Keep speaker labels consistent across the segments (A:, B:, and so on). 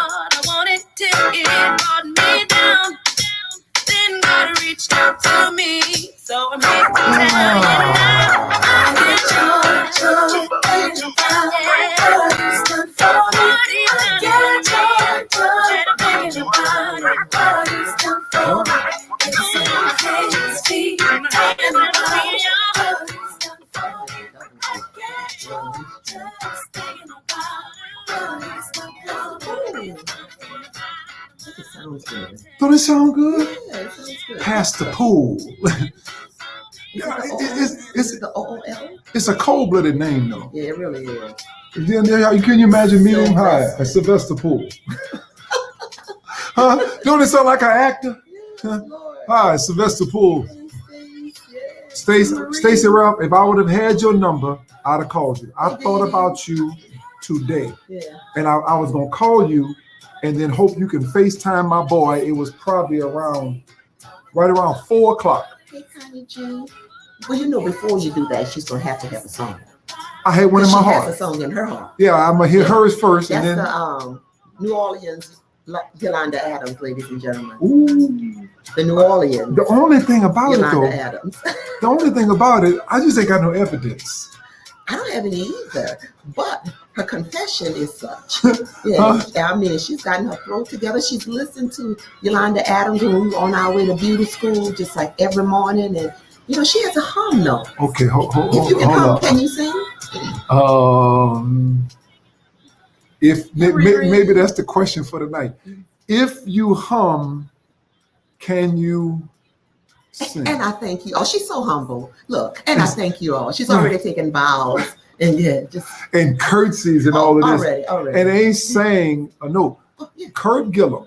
A: I wanted till it brought me down. Then God reached out to me, so I'm here to tell you now. I get joy in the what He's done for me. I get joy thinking about it. What He's done for me. It's in my hands, feet, and my body. What He's done for me. I get joy just thinking about it. What He's done for me.
B: It sounds good.
C: Don't it sound good?
B: Yeah, it sounds good.
C: Past the pool.
B: Yeah,
C: it's
B: the OOL?
C: It's a cold-blooded name, though.
B: Yeah, it really is.
C: Can you imagine meeting high? Sylvester Poole. Huh? Don't it sound like an actor?
B: Yeah,
C: Hi, Sylvester Poole. Stacey Ralph, if I would have had your number, I'd have called you. I thought about you today.
B: Yeah.
C: And I was going to call you and then hope you can FaceTime my boy. It was probably right around 4 o'clock.
B: Hey, Connie Jean. Well, you know, before you do that, she's going to have a song.
C: I had one in my heart.
B: She has a song in her heart.
C: Yeah, I'm going to hear hers first.
B: That's
C: and then
B: the New Orleans Yolanda Adams, ladies and gentlemen.
C: Ooh.
B: The New Orleans.
C: The only thing about
B: Yolanda
C: it, though,
B: Adams.
C: the only thing about it, I just ain't got no evidence.
B: I don't have any either, but her confession is such. Yeah, I mean, she's gotten her throat together. She's listened to Yolanda Adams when we were on our way to beauty school, just like every morning. And, you know, she has a hum note.
C: Okay, hold
B: If you can hum,
C: on.
B: can you sing?
C: If maybe that's the question for tonight. If you hum, can you sing?
B: And I thank you. Oh, she's so humble. Look, and I thank you all. She's already taken vows and
C: and curtsies and all of this.
B: Already.
C: And ain't saying a note.
B: Oh, yeah.
C: Kurt Gillum.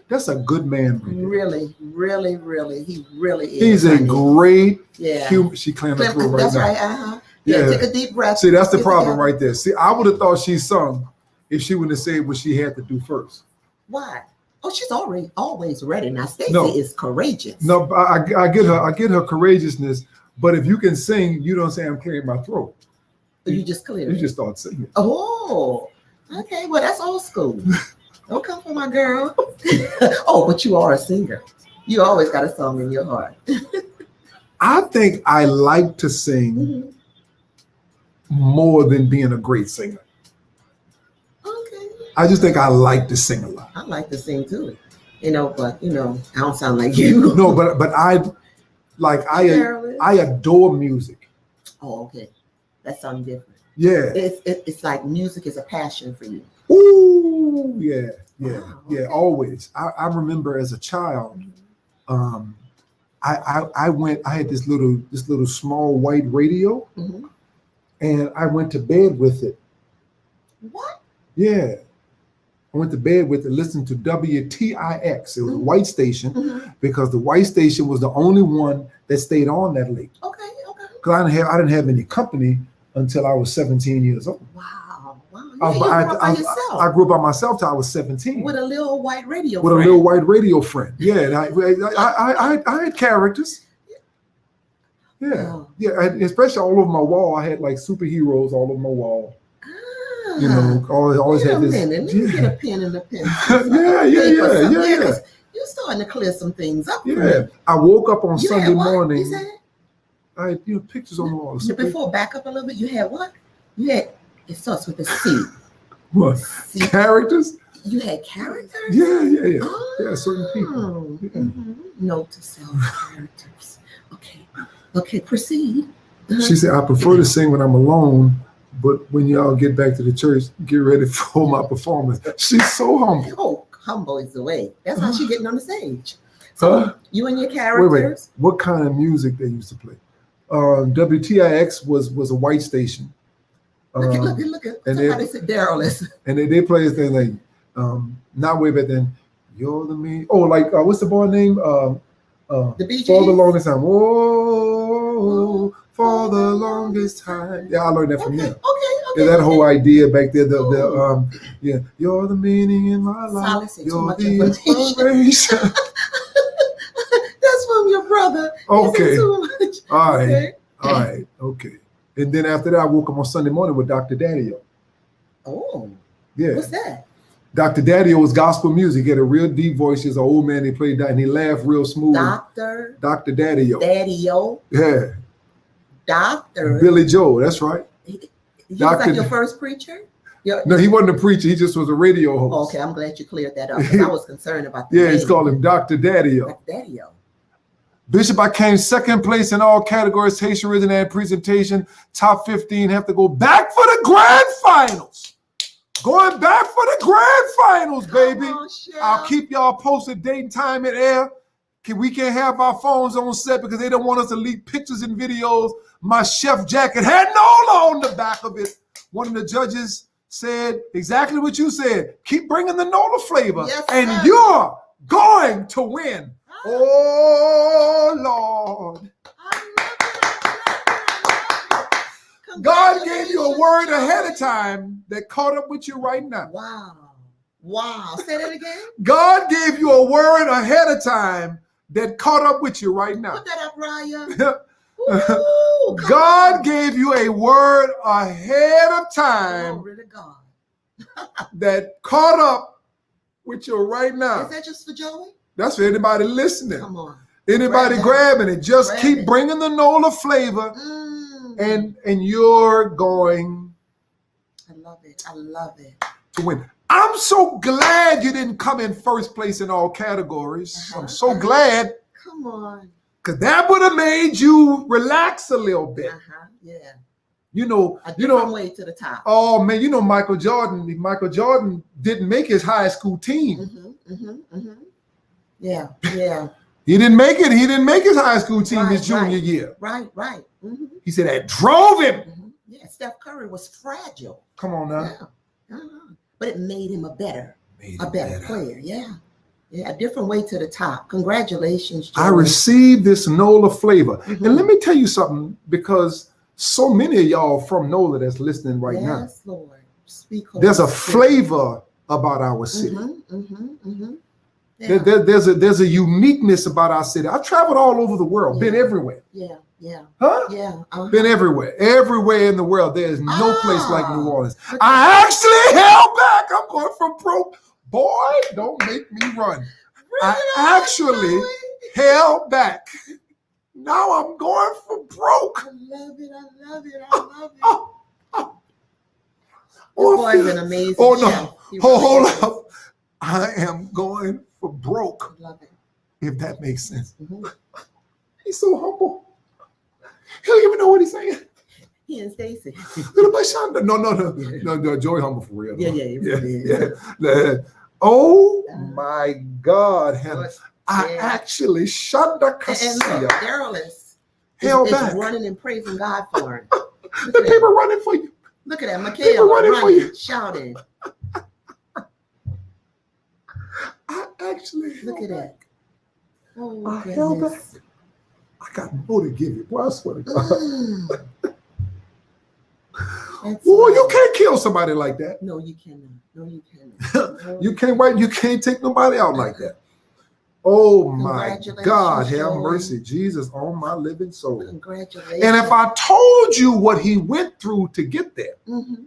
C: That's a good man.
B: Really, really, really. He really is.
C: He's a great
B: human.
C: She cleared her throat right
B: That's
C: now.
B: right. Yeah, take a deep breath.
C: See, that's the problem right there. See, I would have thought she sung if she wouldn't have said what she had to do first.
B: Why? Oh, she's always ready. Now, Stacey is courageous.
C: No, I get her courageousness. But if you can sing, you don't say I'm clearing my throat.
B: You just clear.
C: You just start singing.
B: Oh, okay. Well, that's old school. Don't come for my girl. Oh, but you are a singer. You always got a song in your heart.
C: I think I like to sing more than being a great singer.
B: Okay.
C: I just think I like to sing a lot.
B: I like to sing too. But I don't sound like you.
C: No, but I adore music.
B: Oh, okay. That's something different.
C: Yeah.
B: It's like music is a passion for you.
C: Ooh, yeah,
B: Okay.
C: always. I remember as a child, I had this little small white radio, and I went to bed with it.
B: What?
C: Yeah. I went to bed with it, listened to WTIX. It was a white station because the white station was the only one that stayed on that late.
B: Okay.
C: Because I didn't have any company until I was 17 years old.
B: Wow.
C: I grew up by myself till I was 17.
B: With a little white radio
C: friend. With a little white radio friend. Yeah, and I had characters. Yeah, and especially all over my wall. I had like superheroes all over my wall. Always had this.
B: Let me get a pen and a pencil.
C: Yeah.
B: You're starting to clear some things up.
C: Yeah, I woke up on Sunday morning.
B: You said?
C: I had pictures on the wall.
B: Before, back up a little bit. You had what? It starts with a C.
C: What? C. Characters?
B: You had characters?
C: Yeah.
B: Oh.
C: Yeah, certain people. Yeah.
B: Note to self, characters. Okay, proceed.
C: She said, I prefer to sing when I'm alone, but when y'all get back to the church, get ready for my performance. She's so humble.
B: Oh, humble is the way. That's how she's getting on the stage. So you and your characters.
C: Wait. What kind of music they used to play? WTIX was a white station.
B: Look at. And how they said Daryl is.
C: And they play this thing like, not way back then. You're the me. Oh, like what's the boy name?
B: The Bee Gees?
C: For the longest time. Whoa, for the longest time. Yeah, I learned that from him.
B: Okay.
C: Yeah, that whole idea back there. You're the meaning in my life. You're the inspiration.
B: That's from your brother.
C: Okay. All right.
B: Okay.
C: All right. Okay. And then after that, I woke up on Sunday morning with Dr. Daddio.
B: Oh.
C: Yeah.
B: What's that?
C: Dr. Daddy was gospel music. He had a real deep voice. He's an old man. He played that, and he laughed real smooth.
B: Dr.
C: Daddy-O.
B: Daddy-O.
C: Yeah.
B: Dr.
C: Billy Joel. That's right.
B: He was
C: Dr.
B: like your first preacher?
C: No, he wasn't a preacher. He just was a radio host.
B: Okay, I'm glad you cleared that up because I was concerned about the
C: Yeah,
B: name.
C: it's called him Dr. Daddy-O.
B: Dr. Daddy-O.
C: Bishop, I came second place in all categories, Haitian rhythm and presentation. Top 15 have to go back for the grand finals. Going back for the grand finals, baby.
B: Come on, Chef.
C: I'll keep y'all posted date and time and air. We can't have our phones on set because they don't want us to leak pictures and videos. My chef jacket had NOLA on the back of it. One of the judges said exactly what you said. Keep bringing the NOLA flavor,
B: Yes,
C: and
B: sir.
C: you're going to win. Oh, Lord. God gave you a word ahead of time that caught up with you right now.
B: Wow. Wow. Say that again.
C: God gave you a word ahead of time that caught up with you right now.
B: Put that up, Raya. Ooh, come
C: God
B: on.
C: gave you a word ahead of time
B: Glory to God.
C: that caught up with you right now.
B: Is that just for Joey?
C: That's for anybody listening.
B: Come on.
C: Anybody
B: Grab
C: grabbing it. Just
B: Grab
C: keep
B: it.
C: bringing the NOLA flavor, and you're going
B: I love it. I love it.
C: to win. I'm so glad you didn't come in first place in all categories. I'm so glad,
B: Come on.
C: because that would have made you relax a little bit.
B: Yeah.
C: You know,
B: A different way to the top.
C: oh man, you know Michael Jordan didn't make his high school team.
B: Yeah. Yeah.
C: He didn't make it. He didn't make his high school team his
B: Right,
C: junior
B: right.
C: year.
B: Right.
C: He said that drove him.
B: Yeah. Steph Curry was fragile.
C: Come on now.
B: Yeah. But it made him a better
C: Made
B: a
C: it
B: better player. Yeah. Yeah. A different way to the top. Congratulations, Joey.
C: I received this NOLA flavor.
B: Mhm.
C: And let me tell you something, because so many of y'all from NOLA that's listening right now,
B: Yes, Lord. Speak. Holy
C: there's a
B: Spirit.
C: flavor about our city.
B: Yeah.
C: There's a uniqueness about our city. I've traveled all over the world, been
B: Yeah.
C: everywhere.
B: Yeah. Yeah.
C: Huh?
B: Yeah.
C: Been everywhere. Everywhere in the world. There's no place like New Orleans.
B: Look
C: I actually held back. I'm going from broke. Boy, don't make me run. I actually held back. Now I'm going for broke.
B: I love it. I love it. I love it.
C: Oh,
B: This boy's an amazing
C: oh no.
B: chef. He
C: Hold
B: really is.
C: up. I am going for broke,
B: I love it.
C: if that makes sense.
B: Mhm.
C: He's so humble. He don't even know what he's saying.
B: He and Stacy.
C: Little boy Shonda. No, Joey humble for real.
B: Yeah, he really is.
C: Yeah. Oh my God, Hannah.
B: But-
C: I
B: yeah.
C: actually Shonda
B: And
C: Cassia
B: look, Daryl is
C: held back.
B: running and praising God for him.
C: The people running for you.
B: Look at that,
C: People
B: Michaela
C: running for you.
B: running, shouting.
C: I actually
B: Look
C: held
B: at
C: back.
B: that. Oh,
C: I held back.
B: goodness.
C: I got more to give you. Boy, I swear to God.
B: Mm. That's
C: Boy, you
B: right.
C: can't kill somebody like that.
B: No, you cannot. No, you cannot. No,
C: You can't take nobody out like that. Oh my
B: Congratulations,
C: God, have
B: Joey.
C: mercy, Jesus on my living soul.
B: Congratulations.
C: And if I told you what he went through to get there,
B: Mhm.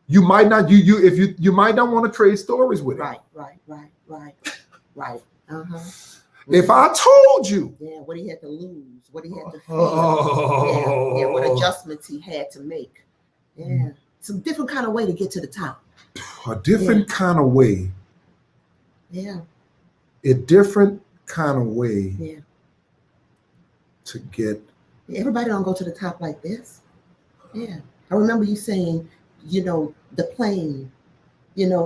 C: you might not you might not want to trade stories with him.
B: Right. Uh-huh.
C: If I told you,
B: Yeah, what he had to lose, what he had to feel.
C: oh,
B: Yeah, what adjustments he had to make. Yeah. Some different kind of way to get to the top.
C: a different kind of way,
B: Yeah.
C: a different kind of way
B: Yeah.
C: to get.
B: Everybody don't go to the top like this. Yeah. I remember you saying, the plane,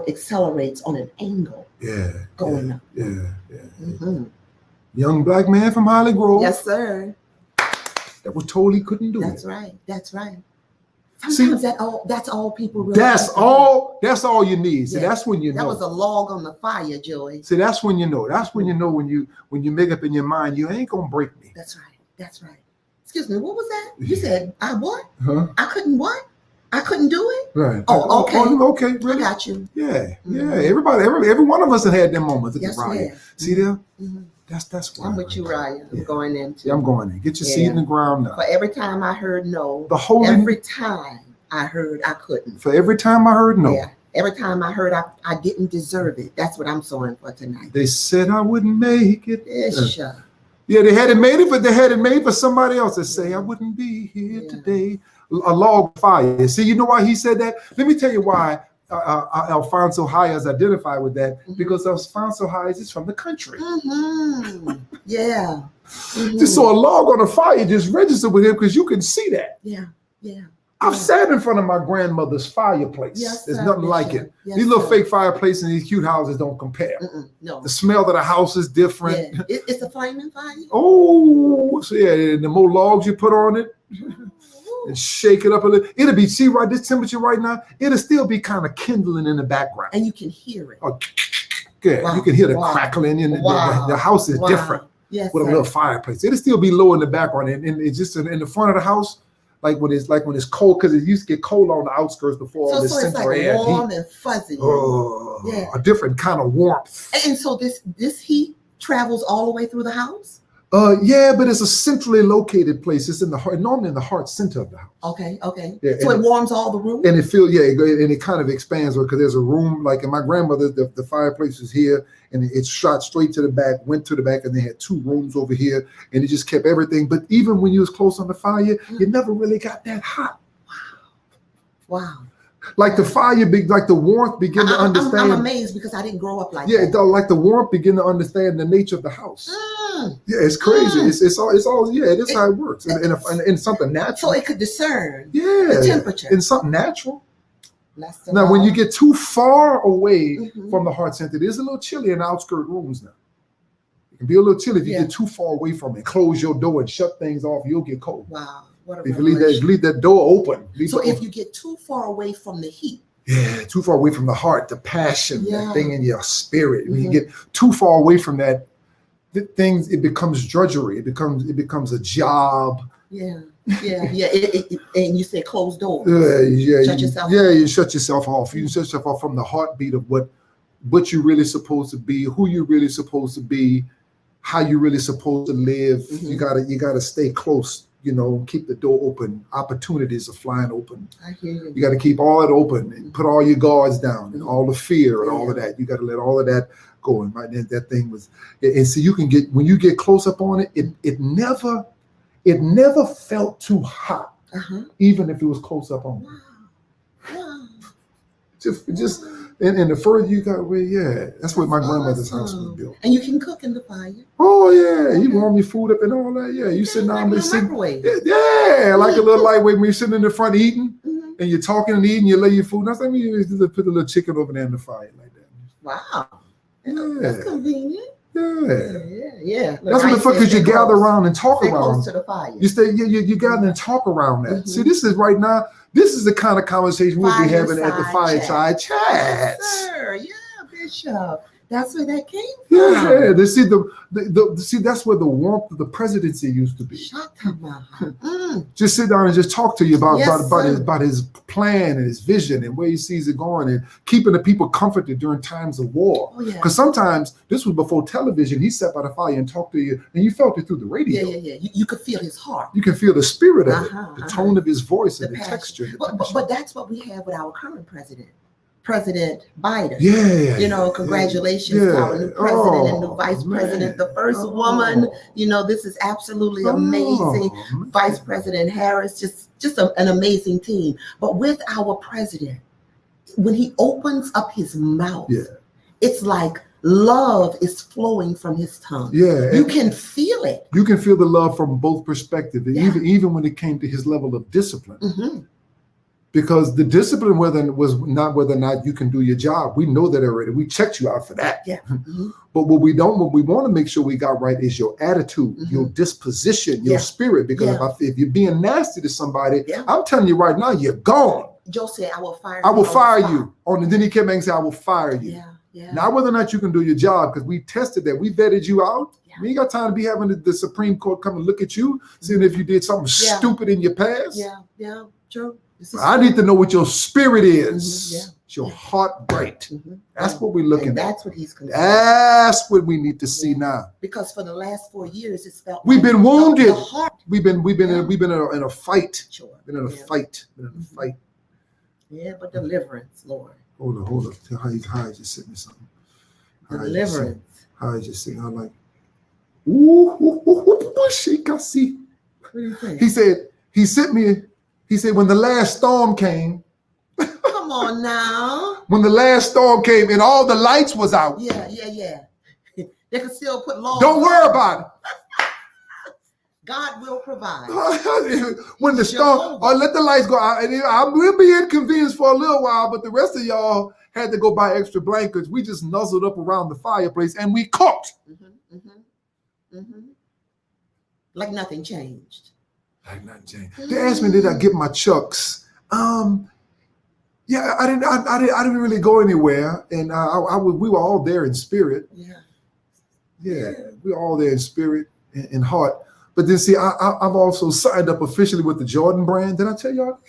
B: accelerates on an angle
C: Yeah,
B: going up.
C: yeah.
B: Mhm.
C: Young black man from Holly Grove
B: Yes, sir.
C: that was told he couldn't do
B: That's
C: it.
B: right. That's right.
C: See,
B: Sometimes that's all people really
C: That's
B: need to
C: all. That's all you need. See,
B: Yeah.
C: that's when you
B: know. That
C: know.
B: was a log on the fire, Joey.
C: See, that's when you know. That's when you know when you make up in your mind you ain't gonna break me.
B: That's right. That's right. Excuse me, what was that? You said I what?
C: Huh?
B: I couldn't what? I couldn't do it?
C: Right.
B: Oh, okay.
C: Okay.
B: I
C: Really?
B: got you.
C: Yeah. Yeah.
B: Mhm.
C: Everybody. Every one of us have had them moments at
B: Yes,
C: the riot.
B: ma'am.
C: See there?
B: Mhm.
C: That's why.
B: I'm with you, Ryan. I'm
C: Yeah.
B: going into.
C: Yeah, I'm going in. Get your
B: Yeah.
C: seat in the ground now.
B: For every time I heard no,
C: The holy.
B: every time I heard I couldn't.
C: For every time I heard no.
B: Yeah. Every time I heard I didn't deserve it. That's what I'm sowing for tonight.
C: They said I wouldn't make it.
B: Bishop.
C: Yeah, they had it made it, but they had it made for somebody else to say I wouldn't be here today. A log fire. See, you know why he said that? Let me tell you why Alfonso Hayes identified with that. Because Alfonso Hayes is from the country.
B: Yeah.
C: Just so a log on a fire just registered with him because you can see that.
B: Yeah. Yeah.
C: I've sat in front of my grandmother's fireplace.
B: Yes,
C: There's
B: sir,
C: nothing
B: Bishop.
C: like it.
B: Yes,
C: These little
B: sir.
C: fake fireplaces and these cute houses don't compare.
B: No.
C: The smell of the house is different.
B: Yeah. It's a flaming fire.
C: Oh, so yeah, and the more logs you put on it and shake it up a little, it'll be, see right, this temperature right now, it'll still be kind of kindling in the background.
B: And you can hear it.
C: Oh, good.
B: Wow.
C: You can hear the
B: Wow.
C: crackling and
B: Wow.
C: the house is
B: Wow.
C: different
B: Yes,
C: with a
B: sir.
C: little fireplace. It'll still be low in the background and it's just in the front of the house. Like when it's cold, because it used to get cold on the outskirts before all this
B: So it's
C: central
B: like
C: air.
B: warm
C: Heat.
B: and fuzzy.
C: Oh,
B: Yeah.
C: a different kind of warmth.
B: And so this heat travels all the way through the house?
C: Yeah, but it's a centrally located place. It's in the heart, normally in the heart center of the house.
B: Okay.
C: Yeah,
B: So
C: and
B: it warms all the rooms?
C: And it feels, yeah, and it kind of expands because there's a room, like in my grandmother, the fireplace is here and it's shot straight to the back, went to the back, and they had two rooms over here and it just kept everything. But even when you was close on the fire, you never really got that hot.
B: Wow.
C: Like the fire, like the warmth begin to understand.
B: I'm amazed because I didn't grow up like
C: Yeah,
B: that.
C: like the warmth begin to understand the nature of the house. Yeah, it's crazy. It's all yeah, it is how it works. And something natural.
B: So it could discern
C: Yeah.
B: the temperature.
C: And something natural.
B: Bless the
C: Now, when
B: Lord.
C: you get too far away
B: Mhm.
C: from the heart center, it is a little chilly in the outskirt rooms now. It can be a little chilly if you
B: Yeah.
C: get too far away from it. Close your door and shut things off, you'll get cold.
B: Wow, what a
C: If you leave
B: revelation.
C: that door open.
B: So if you get too far away from the heat,
C: yeah, too far away from the heart, the passion,
B: Yeah.
C: that thing in your spirit. When you
B: Mhm.
C: get too far away from that, it becomes drudgery. It becomes a job.
B: yeah. And you said closed doors. Shut yourself
C: you shut yourself off. You shut yourself off from the heartbeat of what you're really supposed to be, who you're really supposed to be, how you're really supposed to live.
B: Mhm.
C: You gotta stay close. Keep the door open. Opportunities are flying open.
B: I hear you.
C: You got to keep all that open and put all your guards down and all the fear and all of that. You got to let all of that go. And right then, that thing was, and so you can get, when you get close up on it, it never felt too hot,
B: Uh-huh.
C: even if it was close up on it.
B: Wow.
C: Just and the further you got away, yeah, that's what my grandmother's house was
B: Awesome.
C: built.
B: And you can cook in the fire.
C: Oh yeah, you warm your food up and all that. Yeah, you sit down,
B: Like
C: and
B: a microwave.
C: yeah, like a little lightweight when you're sitting in the front eating.
B: Mhm.
C: And you're talking and eating, you lay your food. That's like you just put the little chicken over there in the fire like that.
B: Wow.
C: Yeah.
B: That's convenient.
C: Yeah.
B: Yeah.
C: That's what the fuck is you gather around and talk
B: Stay
C: around.
B: close to the fire.
C: You stay, you gather and talk around that.
B: Mhm.
C: See, this is right now, this is the kind of conversation we'll be having at the
B: Fireside
C: fireside chats.
B: Yes, sir. Yeah, Bishop. That's where that came from.
C: Yeah, they see see that's where the warmth of the presidency used to be.
B: Shut up, mama.
C: Just sit down and just talk to you about
B: Yes, sir.
C: about his plan and his vision and where he sees it going and keeping the people comforted during times of war.
B: Oh, yeah.
C: Because sometimes this was before television. He sat by the fire and talked to you, and you felt it through the radio.
B: Yeah. You could feel his heart.
C: You can feel the spirit of
B: Uh-huh,
C: it, the
B: uh-huh.
C: tone of his voice,
B: The
C: and the
B: passion.
C: texture. The
B: But
C: passion.
B: that's what we have with our current president, President Biden.
C: Yeah.
B: Congratulations to our new president and new vice president, the first woman. This is absolutely amazing. Vice President Harris, just an amazing team. But with our president, when he opens up his mouth,
C: Yeah.
B: it's like love is flowing from his tongue.
C: Yeah.
B: You
C: and
B: can feel it.
C: you can feel the love from both perspectives, and
B: Yeah.
C: even when it came to his level of discipline.
B: Mhm.
C: Because the discipline was not whether or not you can do your job. We know that already. We checked you out for that.
B: Yeah. Mhm.
C: But what we want to make sure we got right is your attitude,
B: Mhm.
C: your disposition, your
B: Yeah.
C: spirit. Because
B: Yeah.
C: if you're being nasty to somebody,
B: Yeah.
C: I'm telling you right now, you're gone.
B: Joe said, I will fire
C: I will
B: on the
C: fire
B: spot."
C: you. And then he came back and said, I will fire you.
B: Yeah.
C: Not whether or not you can do your job, because we tested that. We vetted you out.
B: Yeah.
C: We ain't got time to be having the Supreme Court come and look at you, seeing if you did something
B: Yeah.
C: stupid in your past.
B: Yeah. True. This is
C: I need to know what your spirit is.
B: Mhm, yeah.
C: Is your heart right?
B: Mhm.
C: That's what we're looking
B: And
C: at.
B: that's what he's concerned.
C: That's what we need to see
B: Yeah.
C: now.
B: Because for the last 4 years, it's felt
C: We've
B: like
C: been wounded.
B: the heart.
C: We've been
B: Yeah.
C: in a fight.
B: Sure.
C: Been in a
B: Yeah.
C: fight. Been in a fight.
B: Yeah, but deliverance, Lord.
C: Hold on. Tell how he just sent me something.
B: Deliverance.
C: How he just sent. I'm like, ooh, she can see.
B: What do you think?
C: He said, he sent me, he said, when the last storm came,
B: Come on now.
C: when the last storm came and all the lights was out,
B: Yeah. They can still put laws.
C: don't worry about it.
B: God will provide.
C: When the storm, or let the lights go out, and I will be inconvenienced for a little while, but the rest of y'all had to go buy extra blankets. We just nuzzled up around the fireplace and we cooked.
B: Like nothing changed.
C: Like nothing changed. They asked me, did I get my chucks? Yeah, I didn't really go anywhere, and we were all there in spirit. Yeah, we were all there in spirit and heart. But then see, I've also signed up officially with the Jordan brand. Did I tell y'all?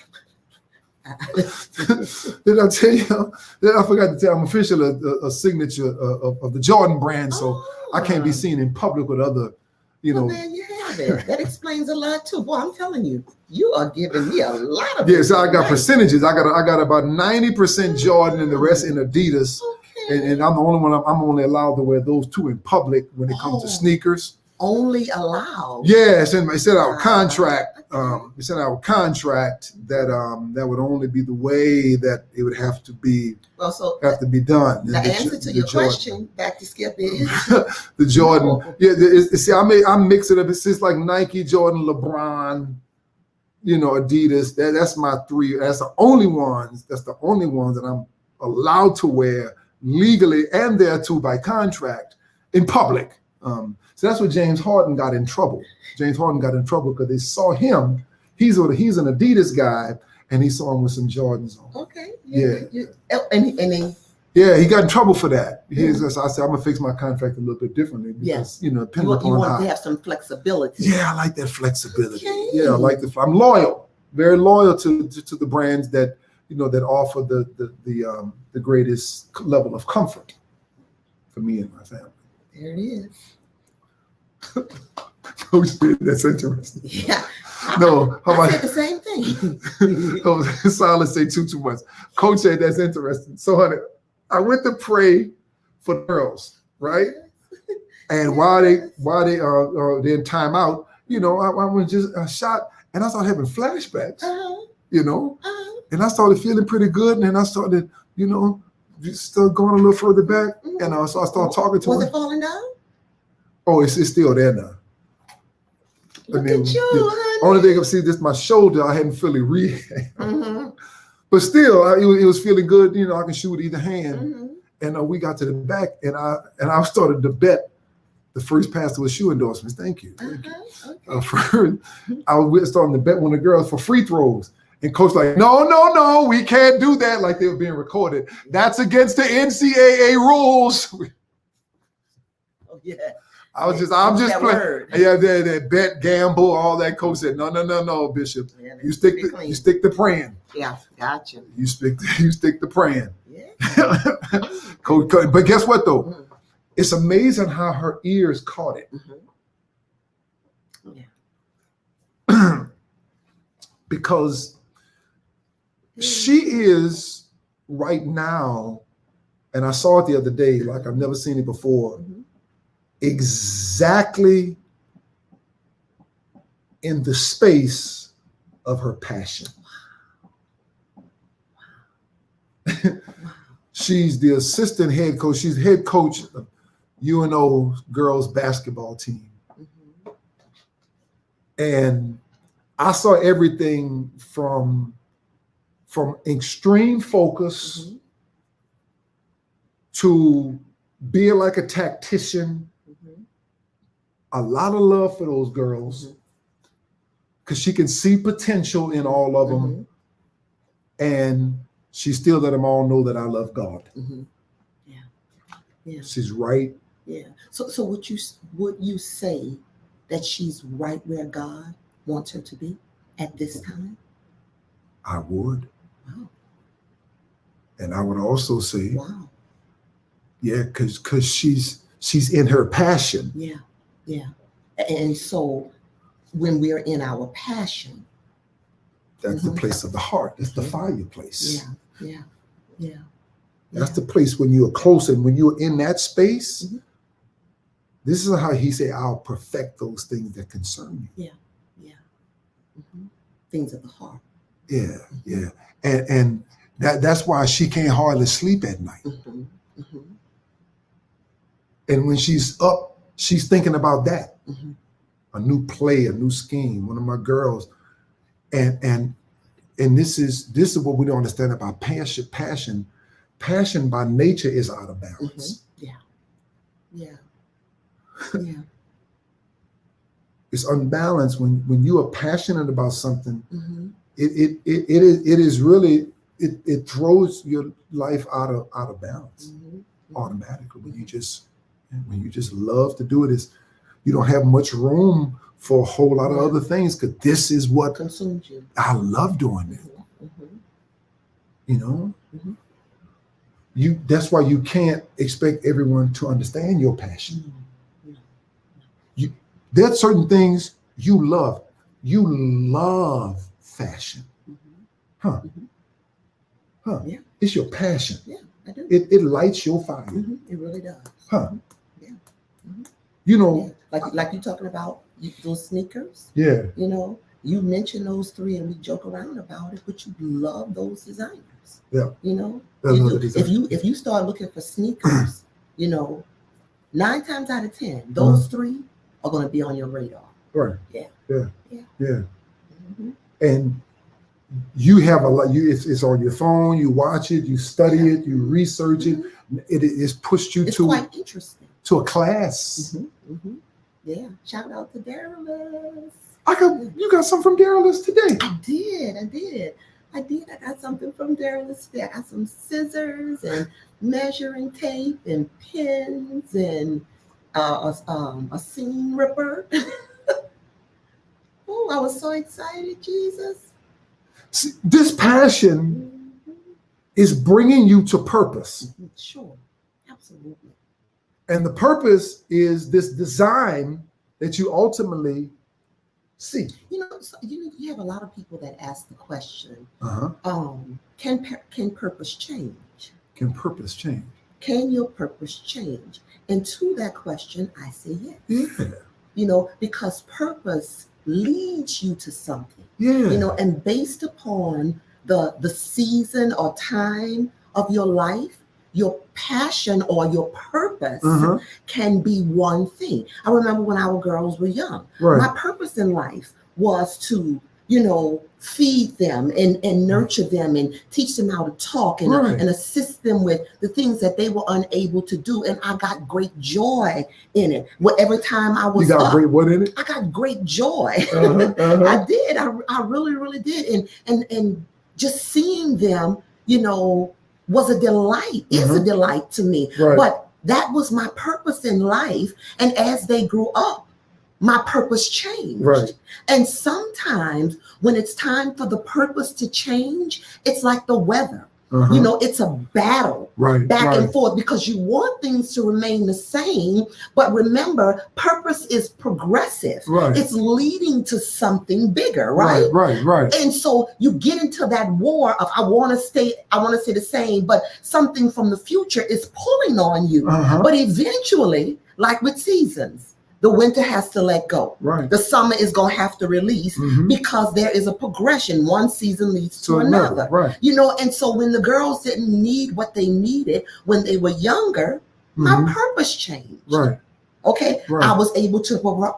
C: Did I tell you? I forgot to tell. I'm officially a signature of the Jordan brand, so I can't be seen in public with other,
B: Well, man, you have it. That explains a lot too. Boy, I'm telling you, you are giving me a lot of.
C: Yeah, so I got percentages. I got about 90% Jordan and the rest in Adidas, and I'm the only one. I'm only allowed to wear those two in public when it comes to sneakers.
B: Only allowed.
C: Yeah, it said our contract. It said our contract that that would only be the way that it would have to be.
B: Well, so
C: have to be done.
B: The answer to your question, back to Skip, is
C: the Jordan. Yeah, see, I mix it up. It's just like Nike, Jordan, LeBron, Adidas. That's my three. That's the only ones. That's the only ones that I'm allowed to wear legally and there too by contract in public. So that's what James Harden got in trouble. James Harden got in trouble because they saw him. He's an Adidas guy, and he saw him with some Jordans on.
B: Okay.
C: Yeah.
B: And then.
C: Yeah, he got in trouble for that. I said, I'm gonna fix my contract a little bit differently because depending upon
B: you want
C: how.
B: to have some flexibility.
C: Yeah, I like that flexibility.
B: Okay.
C: Yeah, I like the. I'm loyal, very loyal to the brands that that offer the greatest level of comfort for me and my family.
B: There it is.
C: That's interesting.
B: Yeah.
C: No, how
B: I
C: about
B: said the same thing.
C: Oh, silence say too much. Coach said that's interesting. So, honey, I went to pray for the girls, right? And while they they're in timeout, I went just shot, and I started having flashbacks, and I started feeling pretty good, and then I started, just started going a little further back, and so I started talking to her.
B: Was it falling down?
C: Oh, it's still there now.
B: Look at you, honey.
C: Only thing I see this my shoulder. I hadn't fully but still, it was feeling good. I can shoot with either hand. And we got to the back, and I started to bet the first pass to a shoe endorsements. Thank you. First, I was starting to bet one of the girls for free throws. And coach like, no, we can't do that. Like they were being recorded. That's against the NCAA rules.
B: Oh yeah.
C: I'm just playing. Yeah, that bet, gamble, all that. Coach said, no, Bishop. Yeah, you stick to praying.
B: Yeah, gotcha.
C: You stick to praying.
B: Yeah.
C: Coach, but guess what though? It's amazing how her ears caught it.
B: Yeah.
C: Because she is right now, and I saw it the other day, like I've never seen it before. Exactly in the space of her passion. She's the assistant head coach. She's head coach of UNO girls basketball team. And I saw everything from extreme focus to being like a tactician. A lot of love for those girls because she can see potential in all of them, and she still let them all know that I love God. Yeah, she's right.
B: Yeah. So would you say that she's right where God wants her to be at this time?
C: I would.
B: Wow.
C: And I would also say,
B: wow.
C: Yeah, because she's in her passion.
B: Yeah. Yeah. And so when we're in our passion,
C: that's the place of the heart. That's the fireplace.
B: Yeah.
C: That's the place when you are close, and when you're in that space,
B: Mhm.
C: this is how he said, I'll perfect those things that concern you.
B: Mhm. Things of the heart.
C: Yeah, yeah. And that's why she can't hardly sleep at night.
B: Mhm. Mhm.
C: And when she's up, she's thinking about that.
B: Mhm.
C: A new play, a new scheme. One of my girls, and this is what we don't understand about passion. Passion by nature is out of balance.
B: Yeah. Yeah.
C: It's unbalanced when you are passionate about something.
B: Mhm.
C: It is really it throws your life out of balance
B: Mhm.
C: automatically when you just love to do it. You don't have much room for a whole lot of
B: Yeah.
C: other things, because this is what
B: Consumes you.
C: I love doing. It.
B: Mhm.
C: You know,
B: Mhm.
C: that's why you can't expect everyone to understand your passion.
B: Mhm.
C: There are certain things you love. You love fashion,
B: Mhm.
C: huh?
B: Mhm.
C: Huh?
B: Yeah.
C: It's your passion.
B: Yeah, I do.
C: It lights your fire,
B: Mhm. It really does.
C: huh?
B: Yeah. Mhm.
C: You
B: Yeah.
C: know,
B: Like you talking about those sneakers.
C: yeah.
B: You know, you mention those three, and we joke around about it, but you love those designers.
C: Yeah.
B: You know,
C: I
B: you
C: love
B: do.
C: the design.
B: If you start looking for sneakers, 9 times out of 10, those three are going to be on your radar.
C: Right.
B: Yeah.
C: Yeah.
B: Yeah.
C: Yeah.
B: Mhm.
C: And you have a lot. It's on your phone. You watch it. You study it. You research it. It's pushed you
B: It's
C: to
B: quite interesting.
C: to a class.
B: Yeah. Shout out to Darylus.
C: You got something from Darylus today.
B: I did. I got something from Darylus today. I got some scissors and measuring tape and pins and a seam ripper. Oh, I was so excited, Jesus.
C: See, this passion is bringing you to purpose.
B: Sure, absolutely.
C: And the purpose is this design that you ultimately see.
B: You have a lot of people that ask the question,
C: Uh-huh.
B: can purpose change?
C: Can purpose change?
B: Can your purpose change? And to that question, I say yes.
C: Yeah.
B: Because purpose leads you to something.
C: Yeah.
B: And based upon the season or time of your life, your passion or your purpose can be one thing. I remember when our girls were young,
C: Right.
B: my purpose in life was to, feed them and nurture them and teach them how to talk and,
C: Right.
B: and assist them with the things that they were unable to do. And I got great joy in it. Every time I was
C: You got great what in it?
B: I got great joy.
C: Uh-huh.
B: I did. I really, really did. And just seeing them, was a delight, is a delight to me.
C: Right.
B: But that was my purpose in life. And as they grew up, my purpose changed.
C: Right.
B: And sometimes when it's time for the purpose to change, it's like the weather. It's a battle back and forth, because you want things to remain the same. But remember, purpose is progressive.
C: Right.
B: It's leading to something bigger, right?
C: Right.
B: And so you get into that war of I want to stay the same, but something from the future is pulling on you. But eventually, like with seasons, the winter has to let go.
C: Right.
B: The summer is going to have to release, because there is a progression. One season leads to another.
C: Right.
B: And so when the girls didn't need what they needed when they were younger, my purpose changed.
C: Right.
B: Okay.
C: Right.
B: I was able to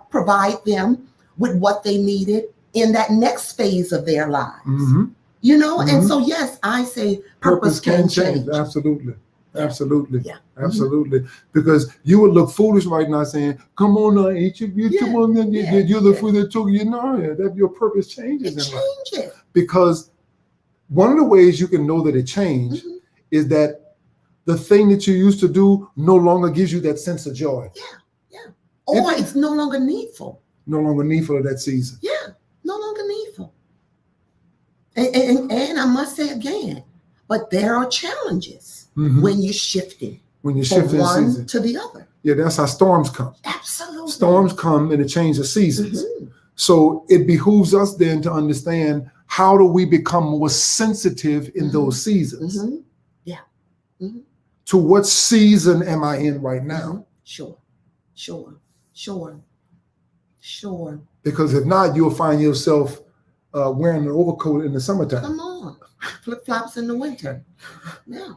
B: provide them with what they needed in that next phase of their lives. And so, yes, I say purpose can change.
C: Absolutely.
B: Yeah.
C: Absolutely. Because you would look foolish right now saying, come on now, eat you look food that took you. That your purpose changes.
B: It changes.
C: Because one of the ways you can know that it changed is that the thing that you used to do no longer gives you that sense of joy.
B: Yeah. Or it's no longer needful.
C: No longer needful of that season.
B: Yeah, no longer needful. And I must say again, but there are challenges when you're shifting.
C: When you're
B: from
C: shifting
B: one
C: season.
B: to the other.
C: Yeah, that's how storms come.
B: Absolutely.
C: Storms come and it changes the seasons. So it behooves us then to understand, how do we become more sensitive in those seasons?
B: Yeah. Mhm.
C: to what season am I in right now?
B: Sure.
C: Because if not, you'll find yourself wearing an overcoat in the summertime.
B: Come on. Flip flops in the winter. Yeah.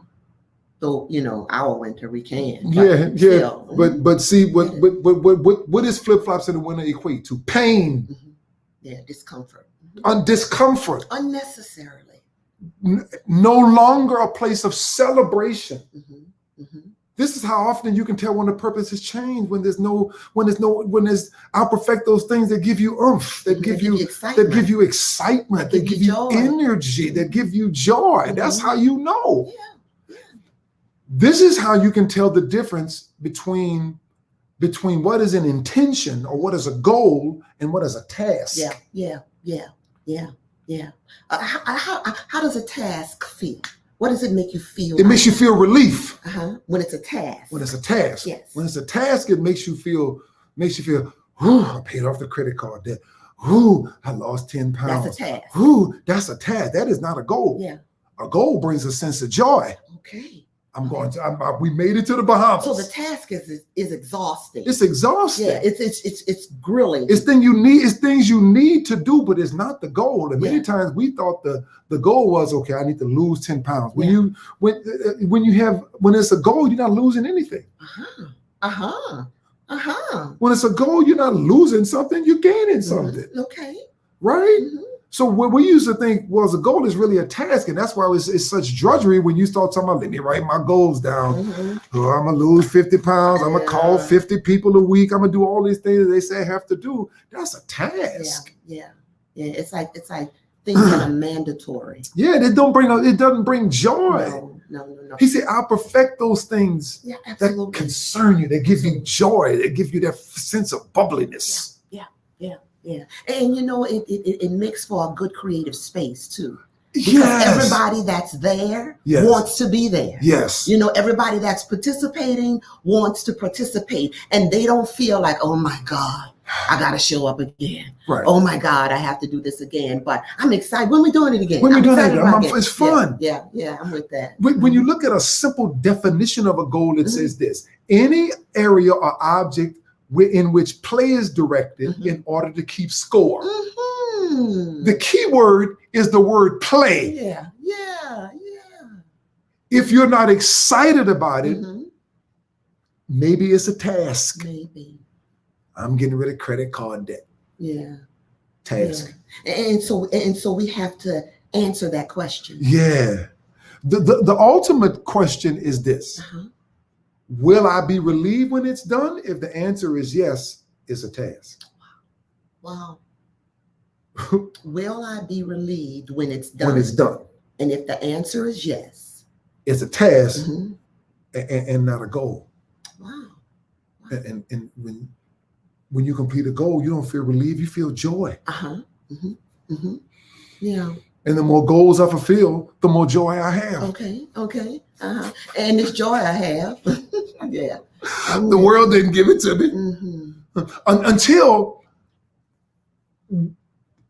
B: So, you know, our winter we can.
C: Yeah.
B: Still,
C: But see, what is flip flops in the winter equate to? Pain,
B: yeah, discomfort.
C: discomfort.
B: Unnecessarily.
C: No longer a place of celebration.
B: Mm-hmm.
C: This is how often you can tell when the purpose has changed, when I'll perfect those things that give you oomph, that give you excitement, that give you
B: joy.
C: energy, that give you joy. That's how you know.
B: Yeah.
C: This is how you can tell the difference between what is an intention or what is a goal and what is a task.
B: Yeah. How does a task feel? What does it make you feel?
C: It makes you feel relief.
B: When it's a task.
C: When it's a task.
B: Yes.
C: When it's a task, it makes you feel, ooh, I paid off the credit card debt. Ooh, I lost 10 pounds.
B: That's a task.
C: Ooh, that's a task. That is not a goal.
B: Yeah.
C: A goal brings a sense of joy.
B: Okay.
C: We made it to the Bahamas.
B: So the task is exhausting.
C: It's exhausting.
B: Yeah, it's grilling.
C: It's things you need to do, but it's not the goal. And many times we thought the goal was, okay, I need to lose 10 pounds. When it's a goal, you're not losing anything. When it's a goal, you're not losing something, you're gaining something.
B: Okay.
C: Right? So what we used to think was a goal is really a task, and that's why it's such drudgery when you start talking about, let me write my goals down. Oh, I'm gonna lose 50 pounds. I'm gonna call 50 people a week. I'm gonna do all these things that they say I have to do. That's a task.
B: Yeah. It's like things that are mandatory.
C: Yeah, it doesn't bring joy.
B: No.
C: He said, I'll perfect those things that
B: absolutely.
C: concern you, that give you joy, that give you that sense of bubbliness.
B: Yeah. And you know, it makes for a good creative space too. Because everybody that's there wants to be there.
C: Yes.
B: You know, everybody that's participating wants to participate. And they don't feel like, oh my God, I got to show up again.
C: Right.
B: Oh my God, I have to do this again. But I'm excited. When we doing it again?
C: When we doing it, it's fun.
B: Yeah, I'm with that.
C: When you look at a simple definition of a goal, it says this: any area or object in which play is directed in order to keep score. The key word is the word play.
B: Yeah.
C: If you're not excited about it, maybe it's a task.
B: Maybe.
C: I'm getting rid of credit card debt.
B: Yeah.
C: Task.
B: Yeah. And so we have to answer that question.
C: Yeah. The ultimate question is this. Will I be relieved when it's done? If the answer is yes, it's a task.
B: Wow. Will I be relieved when it's done?
C: When it's done.
B: And if the answer is yes,
C: it's a task and not a goal.
B: Wow.
C: And when you complete a goal, you don't feel relieved, you feel joy.
B: Yeah.
C: And the more goals I fulfill, the more joy I have.
B: Okay. And this joy I have. Yeah.
C: The world didn't give it to me. Until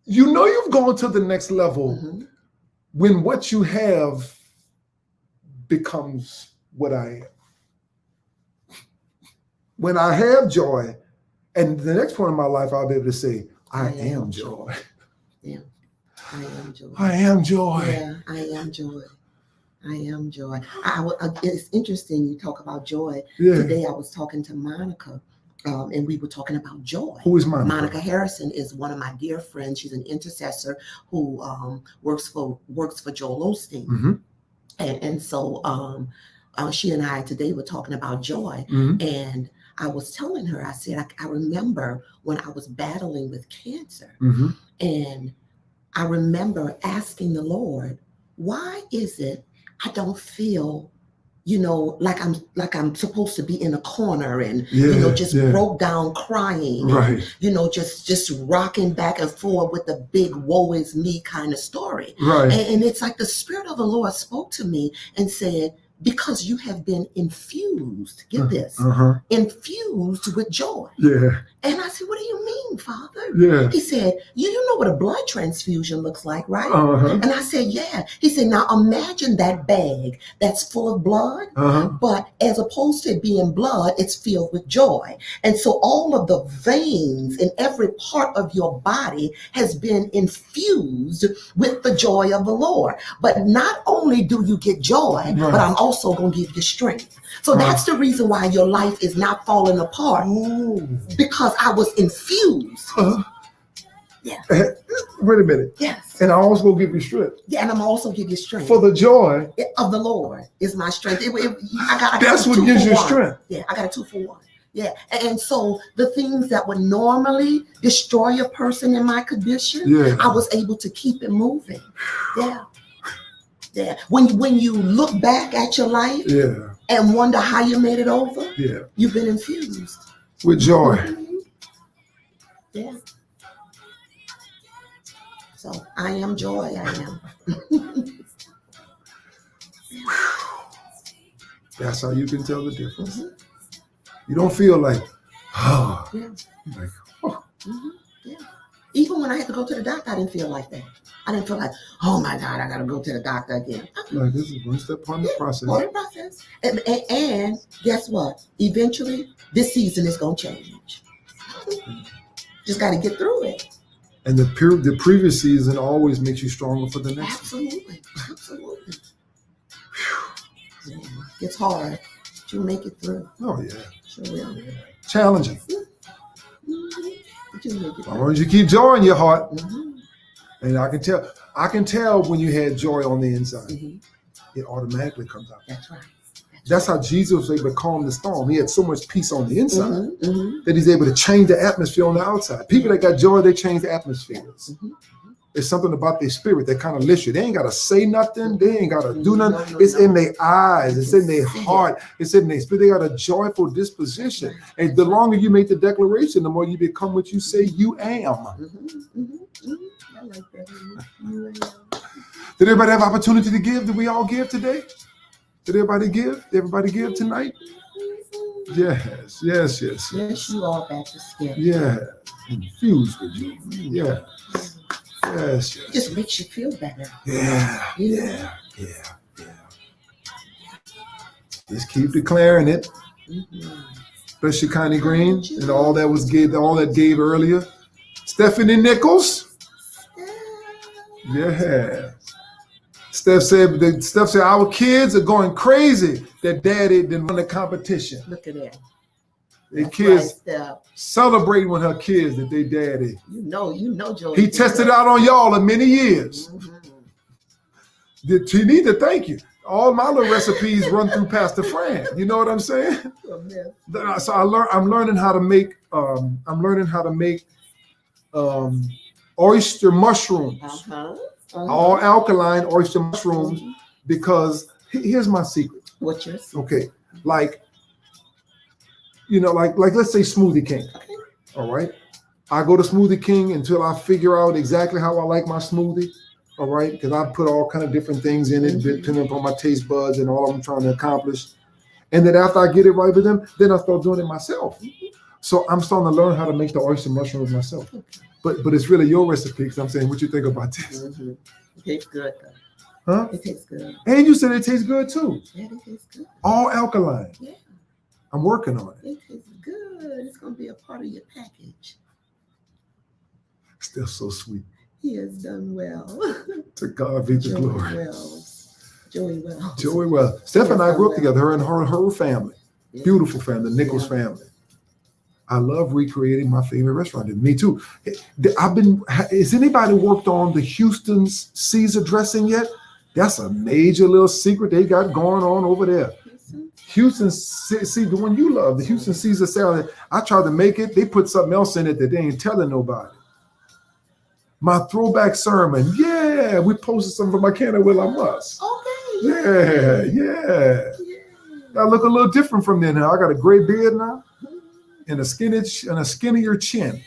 C: you know you've gone to the next level when what you have becomes what I am. When I have joy, and the next point in my life, I'll be able to say, I am joy.
B: Yeah. I am joy.
C: I am joy.
B: Yeah, I am joy. I am joy. It's interesting you talk about joy.
C: Yeah.
B: Today I was talking to Monica, and we were talking about joy.
C: Who is Monica?
B: Monica Harrison is one of my dear friends. She's an intercessor who works for Joel Osteen. And so she and I today were talking about joy. And I was telling her, I said, I remember when I was battling with cancer. And I remember asking the Lord, why is it I don't feel, like I'm supposed to be in a corner and, broke down crying,
C: right.
B: And, just rocking back and forth with the big woe is me kind of story.
C: Right.
B: And it's like the Spirit of the Lord spoke to me and said, because you have been infused, get this, infused with joy.
C: Yeah.
B: And I said, what do you mean thing, Father.
C: Yeah.
B: He said, you know what a blood transfusion looks like, right?
C: Uh-huh.
B: And I said, yeah. He said, now imagine that bag that's full of blood,
C: Uh-huh.
B: but as opposed to it being blood, it's filled with joy. And so all of the veins in every part of your body has been infused with the joy of the Lord. But not only do you get joy,
C: Right.
B: but I'm also going to give you strength. So that's the reason why your life is not falling apart, because I was infused. Yeah.
C: Wait a minute.
B: Yes.
C: And I also will give you strength.
B: Yeah, and I'm also give you strength.
C: For the joy.
B: Of the Lord is my strength. I got
C: That's what
B: two
C: gives
B: for
C: you
B: one.
C: strength.
B: Yeah, I got a 2 for 1. Yeah, and so the things that would normally destroy a person in my condition,
C: Yeah.
B: I was able to keep it moving. Yeah. Yeah. When you look back at your life
C: Yeah.
B: and wonder how you made it over,
C: Yeah.
B: you've been infused.
C: With joy.
B: Yeah. So I am joy. I am.
C: That's how you can tell the difference.
B: Mhm.
C: You don't feel like, oh,
B: Yeah.
C: like, oh.
B: Mhm. Yeah. Even when I had to go to the doctor, I didn't feel like that. I didn't feel like, oh my God, I got to go to the doctor again.
C: Like this is one step on the process.
B: Part of the process. And guess what? Eventually, this season is going to change. Just got to get through it.
C: And the previous season always makes you stronger for the next one.
B: Absolutely. Absolutely. Yeah. It's hard. But you'll make it through.
C: Oh, yeah.
B: Sure will.
C: Challenging.
B: Mhm. But you'll make it
C: As long
B: through.
C: as you keep joy in your heart.
B: Mhm.
C: And I can tell when you had joy on the inside.
B: Mhm.
C: It automatically comes out.
B: That's right.
C: That's how Jesus was able to calm the storm. He had so much peace on the inside
B: Mhm. Mhm.
C: that he's able to change the atmosphere on the outside. People that got joy, they change the atmospheres.
B: Mhm.
C: It's something about their spirit that kind of lifts you. They ain't got to say nothing. They ain't got to do nothing.
B: No,
C: It's
B: no.
C: in their eyes. It's in their
B: See it.
C: heart. It's in their spirit. They got a joyful disposition. And the longer you make the declaration, the more you become what you say you am.
B: Mhm. Mhm. Mhm. I like that. Mhm.
C: Did everybody have opportunity to give? Did we all give today? Did everybody give? Did everybody give tonight? Yes, yes, yes.
B: Yes, you are Baptist. Yeah.
C: Yeah. Infused with you. Yeah. Yes,
B: It
C: yes.
B: just makes you feel better.
C: Yeah, yeah, yeah. Just keep declaring it.
B: Mhm.
C: Especially Connie Green and all that gave earlier. Stephanie Nichols. Yeah. Steph said our kids are going crazy that daddy didn't win the competition.
B: Look at that.
C: The
B: That's
C: kids
B: right, Steph.
C: celebrating with her kids that they daddy.
B: You know, Joey.
C: He tested out on y'all in many years.
B: Mhm.
C: She need to thank you. All my little recipes run through Pastor Fran. You know what I'm saying? So I'm learning how to make oyster mushrooms.
B: Uh-huh.
C: All alkaline oyster mushrooms, because here's my secret.
B: What's yours?
C: Okay, like let's say Smoothie King.
B: Okay.
C: All right, I go to Smoothie King until I figure out exactly how I like my smoothie. All right, because I put all kind of different things in it, depending upon my taste buds and all I'm trying to accomplish. And then after I get it right with them, then I start doing it myself. So I'm starting to learn how to make the oyster mushrooms myself. But it's really your recipe, because I'm saying, what you think about this?
B: Mm-hmm. It tastes good, though.
C: Huh?
B: It tastes good.
C: And you said it tastes good too.
B: Yeah, it tastes good.
C: All alkaline.
B: Yeah.
C: I'm working on it.
B: It tastes good. It's going to be a part of your package.
C: Still so sweet.
B: He has done well.
C: To God be the
B: Joey
C: glory.
B: Wells. Joey Wells.
C: Joey Wells. Steph and I grew up together, her and her family.
B: Yeah.
C: Beautiful family, the Nichols family. I love recreating my favorite restaurant. And me too. Has anybody worked on the Houston's Caesar dressing yet? That's a major little secret they got going on over there. Houston, see the one you love, the Houston Caesar salad. I tried to make it. They put something else in it that they ain't telling nobody. My throwback sermon. Yeah, we posted something from my Canada Will I Must.
B: Okay.
C: Yeah. I look a little different from then. I got a gray beard now and a skinnier chin.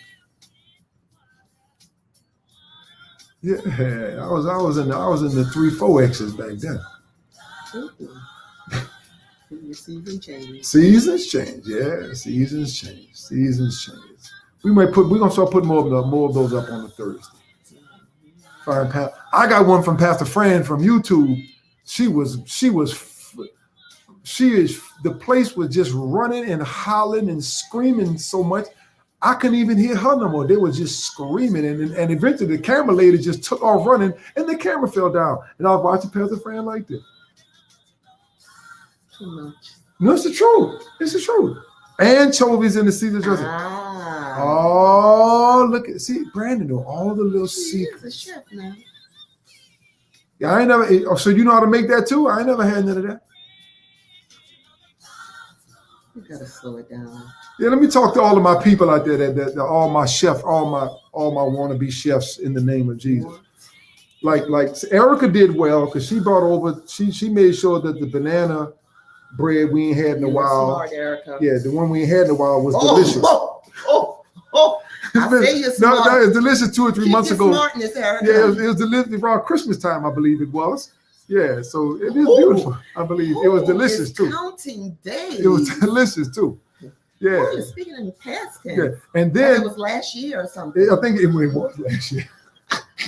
C: Yeah, I was in the 3-4X's back then.
B: Your season changes.
C: Seasons change, yeah. Seasons change. We're gonna start putting more of those up on the Thursday. I got one from Pastor Fran from YouTube. The place was just running and hollering and screaming so much. I couldn't even hear her no more. They were just screaming. And eventually the camera lady just took off running and the camera fell down. And I was watching Pastor Fran like this.
B: Too much.
C: No, it's the truth. It's the truth. Anchovies in the Caesar dressing. Oh, look at, see, Brandon know all the little secrets.
B: He's a chef now.
C: Yeah, I ain't never, so you know how to make that too? I ain't never had none of that.
B: You gotta slow it down.
C: Yeah, let me talk to all of my people out there, that all my chefs, all my wannabe chefs in the name of Jesus. Like Erica did well because she brought over, she made sure that the banana bread we ain't had in a while.
B: Smart, Erica.
C: Yeah, the one we ain't had in a while was delicious.
B: I say you're smart.
C: No, it's delicious 2 or 3 months ago.
B: Smartness, Erica.
C: Yeah, it was delicious around Christmas time, I believe it was. Yeah, so it is beautiful. I believe it was delicious too.
B: Counting days.
C: It was delicious too. Yeah.
B: Oh, you're speaking in past tense.
C: Yeah, and then
B: it was last year or something.
C: I think it was last year.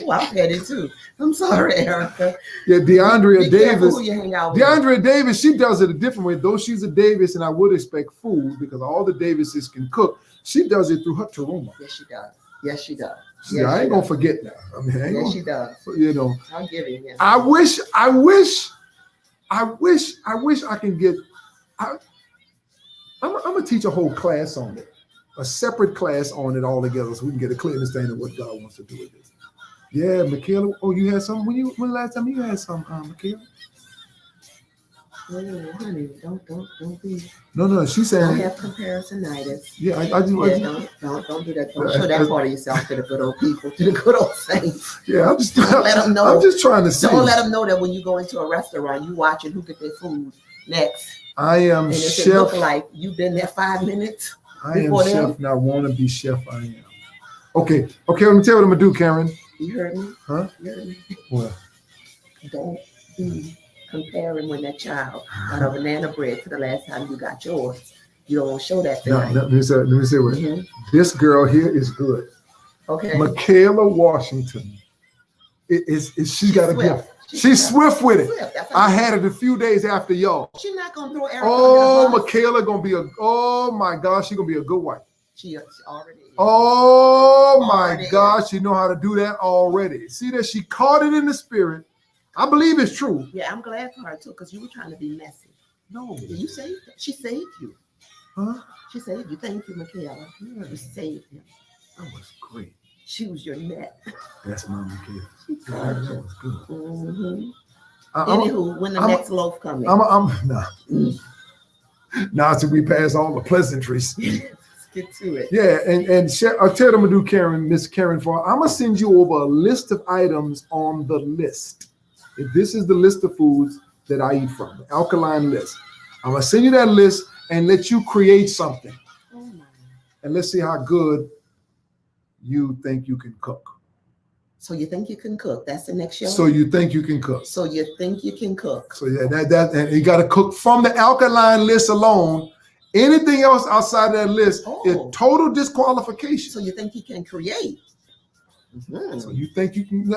B: Oh, I've had it too. I'm sorry, Erica.
C: Yeah, DeAndrea Davis.
B: Who you hang out with.
C: DeAndrea Davis, she does it a different way. Though she's a Davis, and I would expect food because all the Davises can cook. She does it through her taruma.
B: Yes, she does. Yes, she does.
C: See, I ain't gonna forget that. I mean,
B: she does.
C: You know,
B: I'll give it. Yes.
C: I wish I can get. I'm gonna teach a whole class on it, a separate class on it all together, so we can get a clear understanding of what God wants to do with it. Yeah, Michaela. Oh, you had some. When last time you had some, Michaela?
B: Oh, honey, don't be.
C: No, she's saying.
B: Don't have comparisonitis.
C: Yeah, I
B: don't do that. Don't show that part of yourself to the good old people, to the good old saints.
C: Yeah, I'm just
B: don't let them know.
C: I'm just trying to say.
B: Don't let them know that when you go into a restaurant, you watching who get their food next.
C: I am
B: and
C: chef.
B: It look like you've been there 5 minutes.
C: I am chef, and I want to be chef. I am. Okay. Let me tell you what I'm gonna do, Karen.
B: You heard me?
C: Huh?
B: You heard me?
C: What?
B: Don't be comparing when that child got a banana bread to the last time you got yours. You don't want to show that tonight.
C: No, let me say what. Mm-hmm. This girl here is good.
B: Okay.
C: Michaela Washington. She's got a gift. She's swift with it. I had it a few days after y'all.
B: She's not gonna throw Erica.
C: Oh, Michaela gonna be oh my gosh, she's gonna be a good wife.
B: She already is.
C: Oh my gosh, she know how to do that already. See that she caught it in the spirit. I believe it's true.
B: Yeah, I'm glad for her too, because you were trying to be messy.
C: No.
B: You saved her. She saved you.
C: Huh?
B: She saved you. Thank you, Michaela. Yeah. You saved him.
C: That was great.
B: She was your net.
C: That's my Michaela.
B: That
C: was good.
B: Mm-hmm. Anywho, when the next loaf comes in.
C: Now till we pass all the pleasantries.
B: Let's get to it.
C: Yeah, and I'll tell them to do Karen, Miss Karen, I'm gonna send you over a list of items on the list. If this is the list of foods that I eat from, the alkaline list. I'm gonna send you that list and let you create something.
B: Oh my.
C: And let's see how good you think you can cook.
B: So you think you can cook? That's the next show.
C: So you think you can cook?
B: So you think you can cook?
C: So yeah, that and you got to cook from the alkaline list alone. Anything else outside of that list is total disqualification.
B: So you think you can create? Mm-hmm.
C: So you think you can?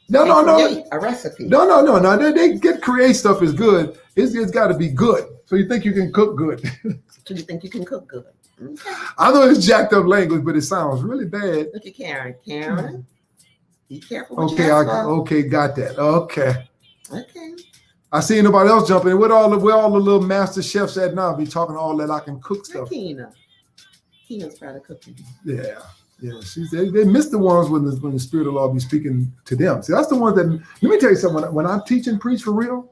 C: No.
B: A recipe.
C: No. They get create stuff is good. It's got to be good. So you think you can cook good?
B: So you think you can cook good? Okay.
C: I know it's jacked up language, but it sounds really bad.
B: Look at Karen. Karen, be careful.
C: Okay, got that. Okay.
B: Okay.
C: I see anybody else jumping in. Where all the little master chefs at now? Be talking all that I can cook stuff.
B: Keena's trying to cook.
C: Yeah. They miss the ones when the Spirit of the Lord be speaking to them. See, that's the ones that. Let me tell you something. When I teach and preach for real,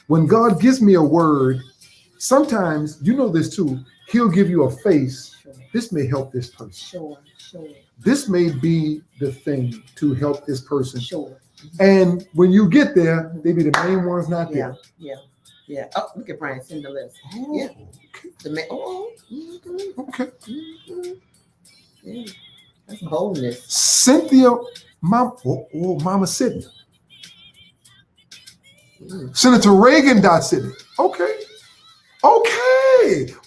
C: when God gives me a word, sometimes you know this too. He'll give you a face. Sure. This may help this person.
B: Sure.
C: This may be the thing to help this person.
B: Sure.
C: And when you get there, they be the main ones not there.
B: Yeah. Oh, look at Brian. Send the list.
C: Oh,
B: yeah.
C: Okay. Okay.
B: Mm-hmm. Yeah. That's boldness.
C: Cynthia, Mama Sydney. Senator Reagan Sydney. Okay.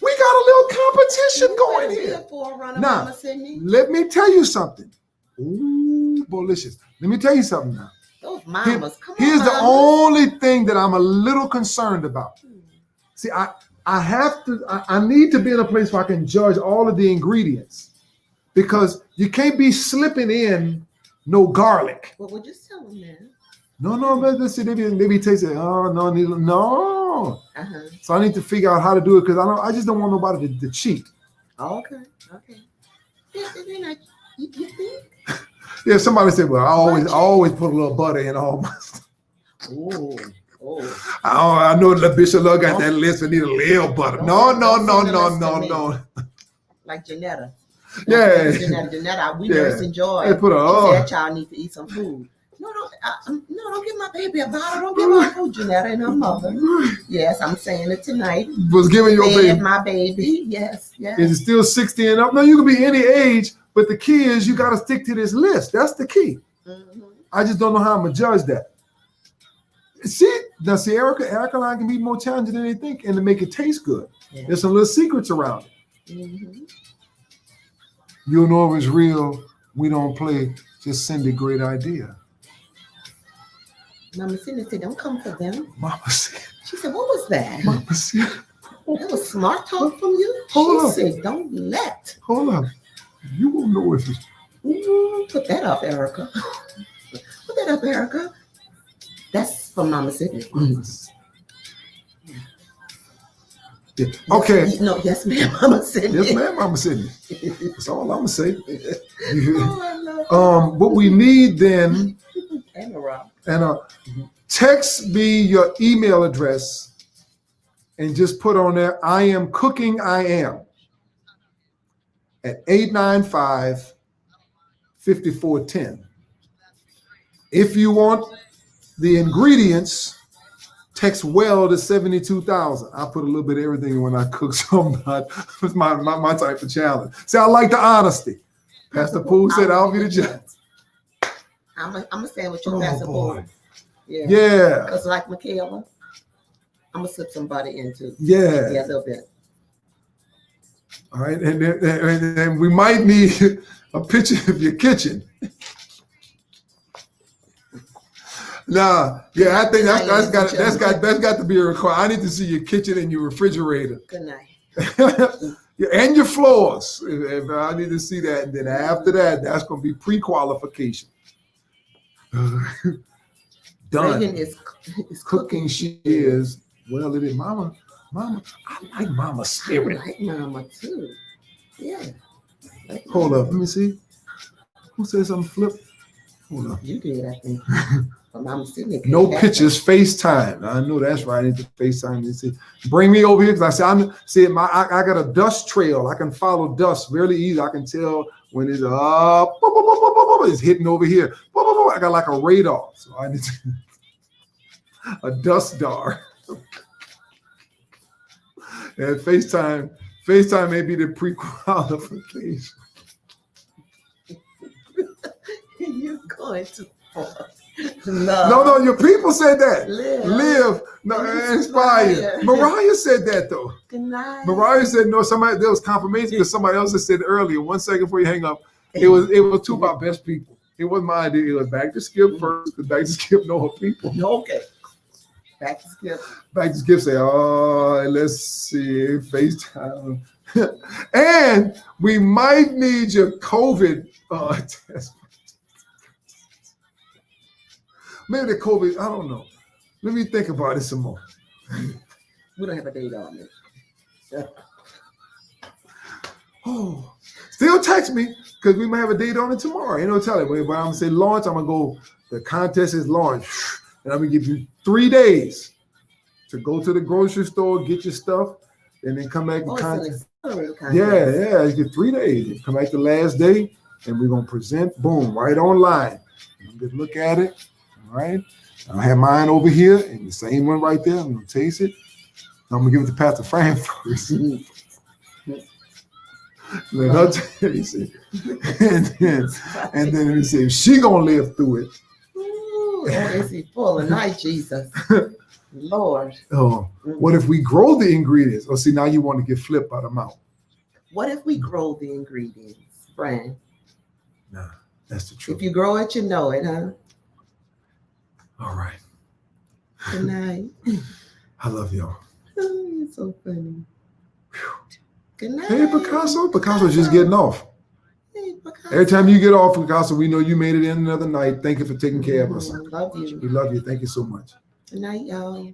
C: We got a little competition going here.
B: Forerunner,
C: Now,
B: Mama Sydney.
C: let me tell you something. Ooh, delicious. Let me tell you something now.
B: Those mamas, come
C: Here's
B: on,
C: the
B: mamas.
C: only thing that I'm a little concerned about. See, I have to, I need to be in a place where I can judge all of the ingredients, because you can't be slipping in no garlic.
B: Well, we'll just tell them then.
C: No, but listen, they be tasting, oh, no.
B: Uh-huh.
C: So I need to figure out how to do it, because I just don't want nobody to cheat.
B: Okay. Yeah, they're not, you think?
C: Yeah, somebody said, well, I always put a little butter in all my stuff.
B: Oh.
C: I know the Bishop Love got that list. We need a little butter. No.
B: Like Janetta.
C: Yeah.
B: Janetta, we
C: Yeah.
B: nursing Joy.
C: They put a,
B: She said, that child need to eat some food. No, don't give my baby a bottle. Don't give her food, Janetta and her mother. Yes, I'm saying it tonight.
C: was giving your
B: Fed
C: baby.
B: my baby. Yes.
C: Is it still 60 and up? No, you can be any age, but the key is you got to stick to this list. That's the key.
B: Mm-hmm.
C: I just don't know how I'm going to judge that. See, Erica and I can be more challenging than they think, and to make it taste good.
B: Yeah.
C: There's some little secrets around it.
B: Mm-hmm.
C: You'll know if it's real. We don't play. Just send a great idea.
B: Mama Cindy said, don't come for them.
C: Mama said.
B: She said, what was that?
C: Mama said.
B: That was smart talk from you.
C: Hold
B: She
C: up.
B: said, don't let.
C: Hold up. You won't know if it's.
B: Put that up, Erica. Put that up, Erica. That's from Mama Sydney.
C: Yeah. Okay.
B: No, yes, ma'am, Mama Sydney.
C: Yes, ma'am, Mama Sydney. That's all I'm gonna say.
B: Oh, I love
C: What we need then,
B: and Rob.
C: and text me your email address and just put on there, I am cooking, I am, at 895-5410. If you want the ingredients, text well to 72,000. I put a little bit of everything when I cook, so it's my type of challenge. See, I like the honesty. Pastor Poole said, I'll be the judge.
B: I'm gonna stand with you,
C: Oh,
B: Pastor
C: boy.
B: Paul. Yeah.
C: Yeah.
B: Because like Michaela, I'm gonna slip somebody into.
C: Yeah.
B: Yeah, a little bit.
C: All right. And we might need a picture of your kitchen. Nah, yeah, I think that's got to be a requirement. I need to see your kitchen and your refrigerator.
B: Good night.
C: Yeah, and your floors. If I need to see that. And then after that, that's going to be pre-qualification. Done.
B: Reagan is
C: Cooking she is. Well, it is Mama. I like Mama's
B: I
C: spirit.
B: like Mama too. Yeah. Like
C: Hold
B: Mama.
C: up, let me see. Who said something flip? Hold up.
B: You did, I think. But Mama Sydney.
C: No pictures, FaceTime. I know that's right. I need to FaceTime and see. Bring me over here because I got a dust trail. I can follow dust really easy. I can tell when it's up, it's hitting over here. I got like a radar. So I need a dust dar. And FaceTime may be the pre-qualification.
B: You're going to love.
C: No, your people said that.
B: Live.
C: Inspire. Mariah said that though.
B: Good night.
C: Mariah said no. There was confirmation because somebody else had said earlier. 1 second before you hang up, it was two of our best people. It wasn't my idea. It was Back to Skip first. Because Back to Skip know her people.
B: Okay. Back to Skip.
C: Back to Skip say, oh, let's see, FaceTime, and we might need your COVID test. Maybe the COVID, I don't know. Let me think about it some more.
B: We don't have a date on it.
C: Oh, still text me because we might have a date on it tomorrow. Ain't no telling. But I'm gonna say launch. I'm gonna go. The contest is launched, and I'm gonna give you 3 days to go to the grocery store, get your stuff, and then come back and contest. Yeah. You get 3 days. You come back the last day, and we're gonna present. Boom, right online. I'm gonna look at it. All right. I have mine over here, and the same one right there. I'm gonna taste it. I'm gonna give it to Pastor Fran first. Let her taste it, and then we say she gonna live through it.
B: Ooh, is he full of night, Jesus? Lord.
C: Oh, what if we grow the ingredients? Oh, see, now you want to get flipped by the mouth.
B: What if we grow the ingredients, friend?
C: Nah, that's the truth.
B: If you grow it, you know it, huh?
C: All right.
B: Good night.
C: I love y'all.
B: Oh, you're so funny. Good night.
C: Hey, Picasso. Picasso's just getting off.
B: Hey, Picasso.
C: Every time you get off, Picasso, we know you made it in another night. Thank you for taking care of us.
B: Love you.
C: We love you. Thank you so much.
B: Good night, y'all.